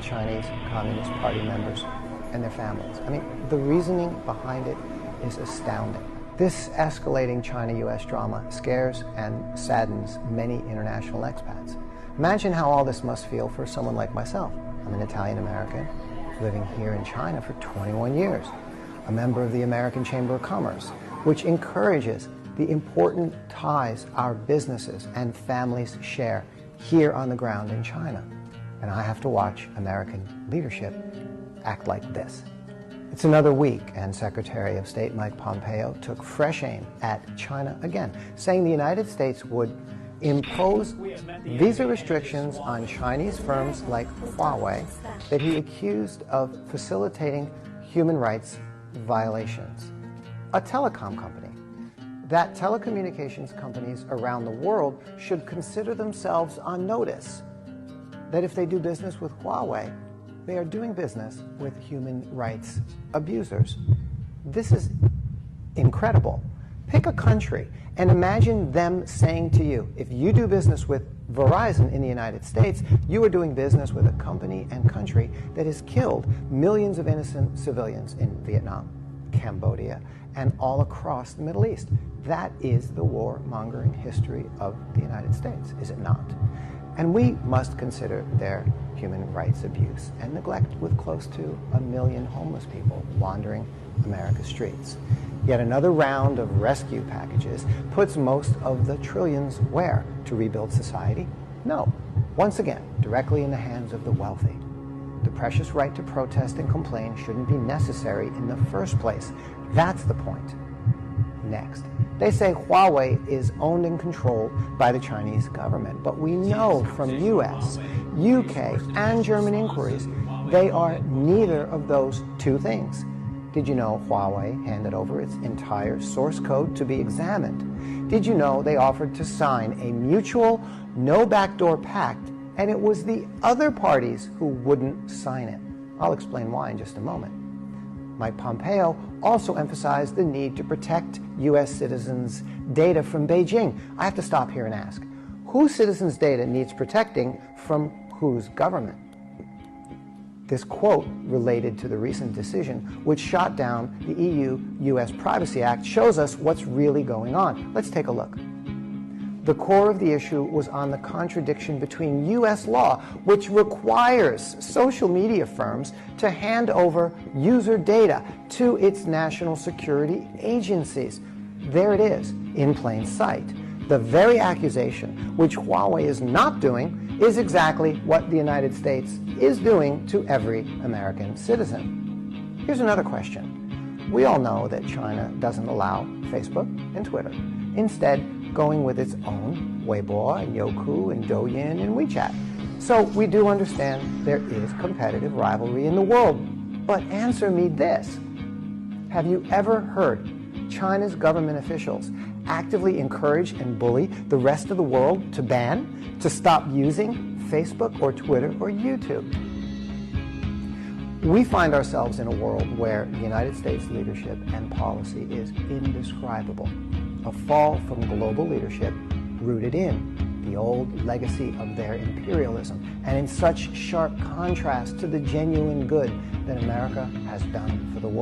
Chinese Communist Party members and their families. I mean, the reasoning behind it is astounding. This escalating China-U.S. drama scares and saddens many international expats. Imagine how all this must feel for someone like myself. I'm an Italian-American living here in China for 21 years, a member of the American Chamber of Commerce, which encourages the important ties our businesses and families share here on the ground in China. And I have to watch American leadership act like this. It's another week, and Secretary of State Mike Pompeo took fresh aim at China again, saying the United States would impose visa restrictions on Chinese firms like Huawei that he accused of facilitating human rights violations. A telecom company. That telecommunications companies around the world should consider themselves on notice that if they do business with Huawei, they are doing business with human rights abusers. This is incredible. Pick a country and imagine them saying to you, if you do business with Verizon in the United States, you are doing business with a company and country that has killed millions of innocent civilians in Vietnam, Cambodia, and all across the Middle East. That is the warmongering history of the United States, is it not? And we must consider their human rights abuse and neglect with close to 1 million homeless people wandering America's streets. Yet another round of rescue packages puts most of the trillions where? To rebuild society? No. Once again, directly in the hands of the wealthy. The precious right to protest and complain shouldn't be necessary in the first place. That's the point. Next, they say Huawei is owned and controlled by the Chinese government, but we know from US, UK, and German inquiries they are neither of those two things. Did you know Huawei handed over its entire source code to be examined? Did you know they offered to sign a mutual no backdoor pact, and it was the other parties who wouldn't sign it? I'll explain why in just a moment. Mike Pompeo also emphasized the need to protect U.S. citizens' data from Beijing. I have to stop here and ask, whose citizens' data needs protecting from whose government? This quote related to the recent decision which shot down the EU-US Privacy Act shows us what's really going on. Let's take a look. The core of the issue was on the contradiction between U.S. law, which requires social media firms to hand over user data to its national security agencies. There it is, in plain sight. The very accusation which Huawei is not doing is exactly what the United States is doing to every American citizen. Here's another question. We all know that China doesn't allow Facebook and Twitter, instead going with its own Weibo and Youku and Douyin and WeChat. So we do understand there is competitive rivalry in the world. But answer me this. Have you ever heard China's government officials actively encourage and bully the rest of the world to ban, to stop using Facebook or Twitter or YouTube? We find ourselves in a world where the United States leadership and policy is indescribable. A fall from global leadership rooted in the old legacy of their imperialism and in such sharp contrast to the genuine good that America has done for the world.